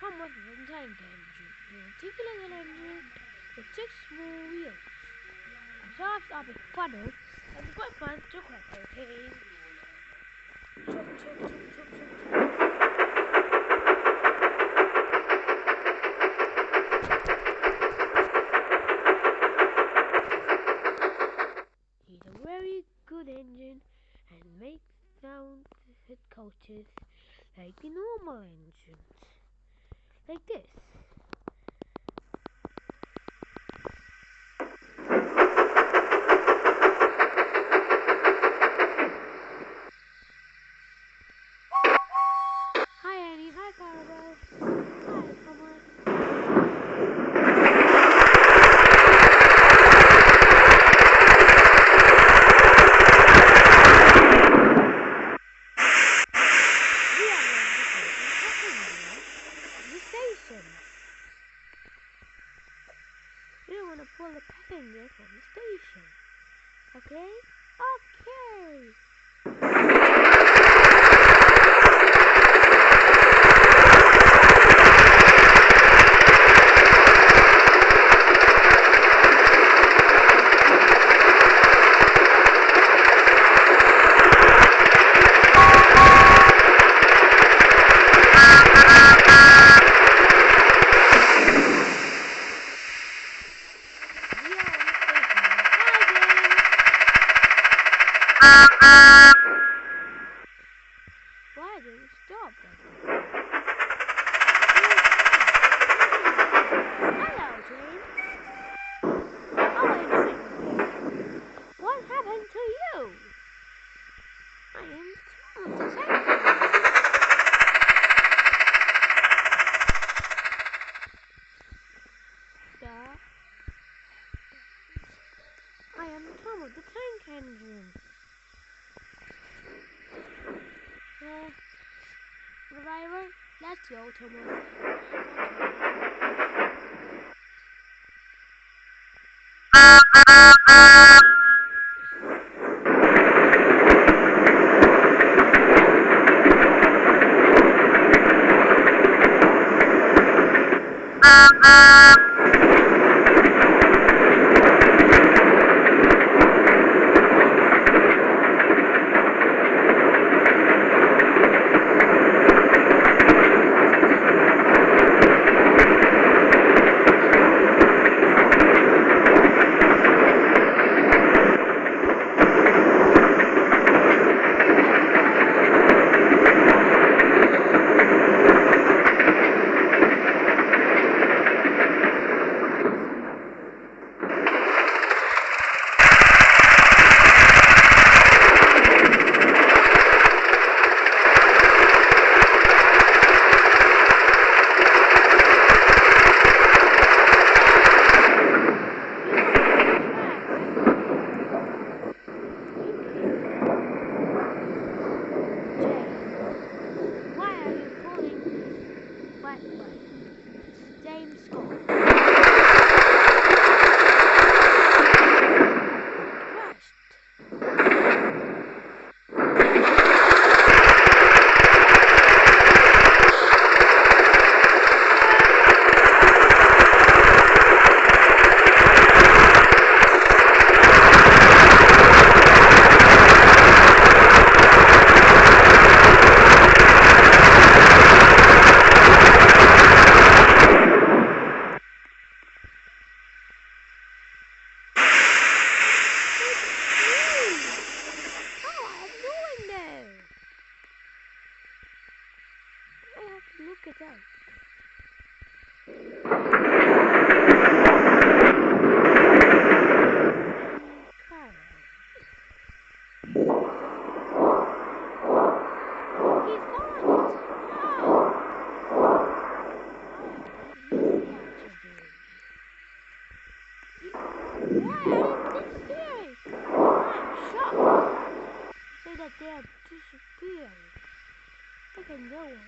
Thomas the Tank Engine, an articulated engine with 6 small wheels, a telescopic funnel, and equipment to crack cocaine. Chug, chug, chug, chug, chug, chug. He's a very good engine and makes sound hit coaches like the normal engines. Like this. Hi Annie, hi Carabelle, hi Thomas. We are going to the station. We want to pull the passenger from the station. Okay? Okay. Why did it stop then? Hello, James. How are you doing? What happened to you? I am Thomas the Tank Engine. I am Thomas the Tank Engine. Driver, let's go, Thomas. James Scott. Look at that. He's gone. Why are they disappearing? I'm shocked. Say that they are disappearing. Look at no one.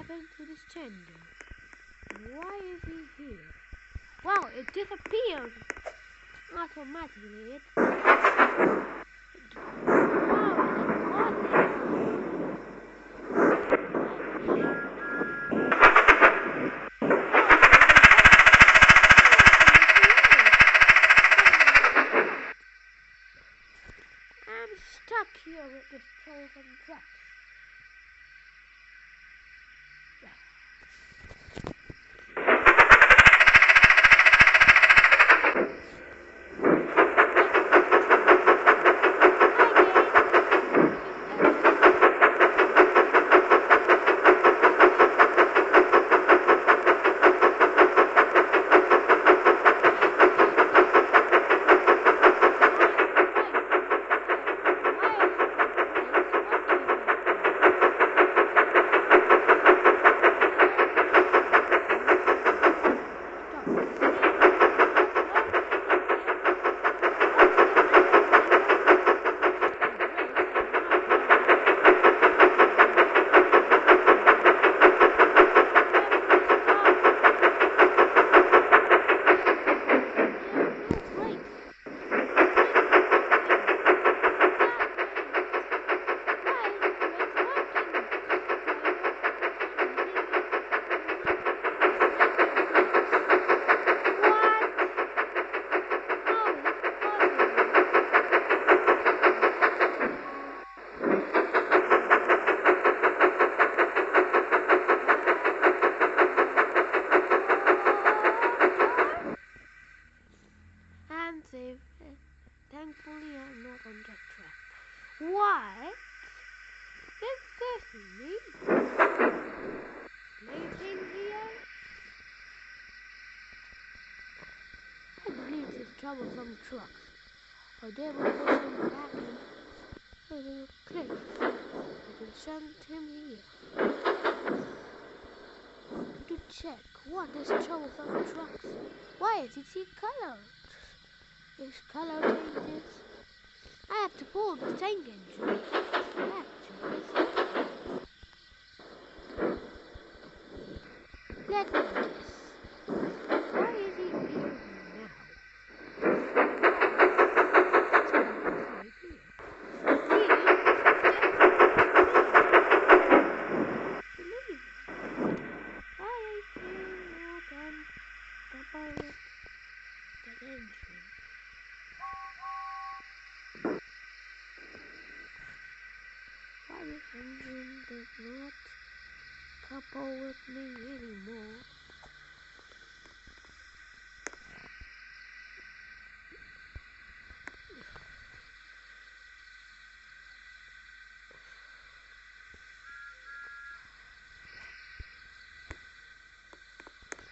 happened to this changer? Why is he here? Wow, it disappeared automatically. Wow, I'm stuck here with this troublesome truck. Thankfully, I'm not on that track. What? Is this me? Sleeping here? I believe this is troublesome trucks. But they will push him back in a little cliff. I will send him here to check what is troublesome trucks. Why is it colored? This color changes. I have to pull the tank engine. Let me guess. Why is he here now? Why this engine does not couple with me anymore?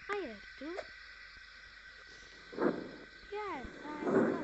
I have to. Yes, I got it.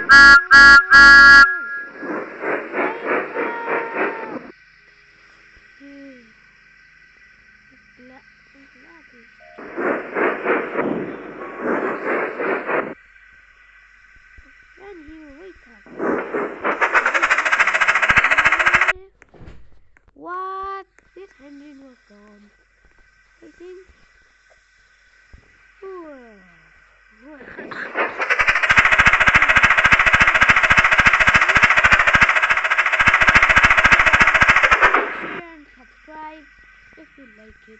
When he will wake up. What? This engine was gone. I think. Share and subscribe if you like it.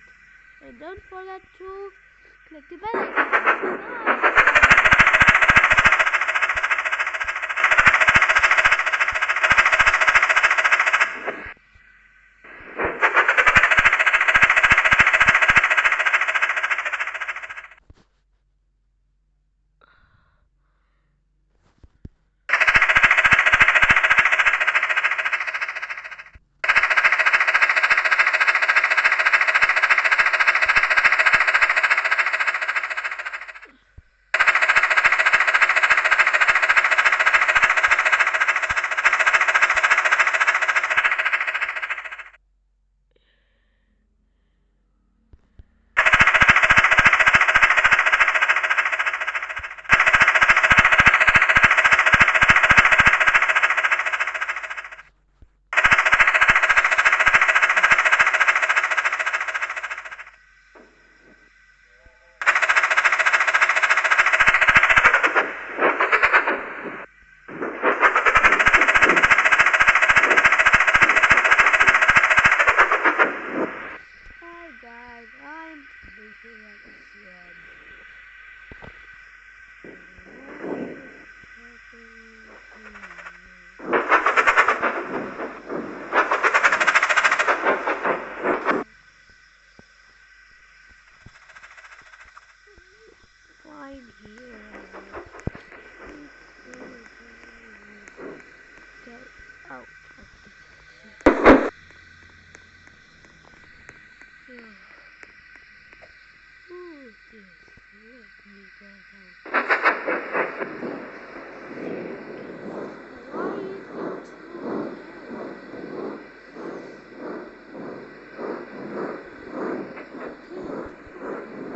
And don't forget to click the bell icon. Bye. I'm making fine here. Get out of this. Ooh, yes, let me get out. Why is it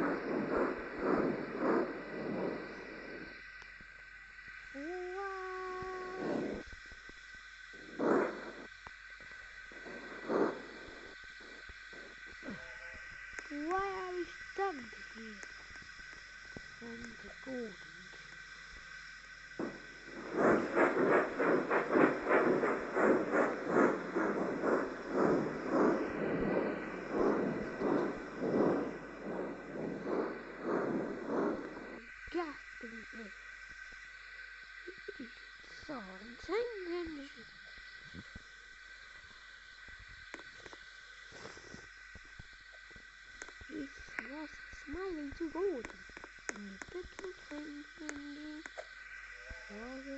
too narrow? Why are we stuck here? And the golden. Gasping it. Something. This was smiling to golden. And the little tiny was a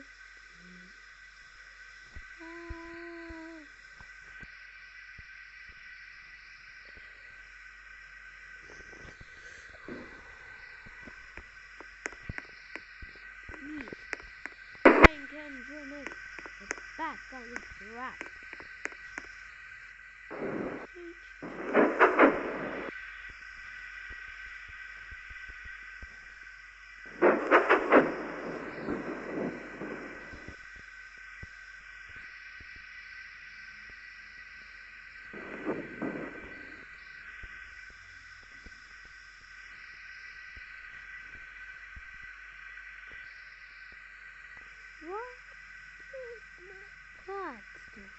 I can run it. The back of the rat. What is my cat doing?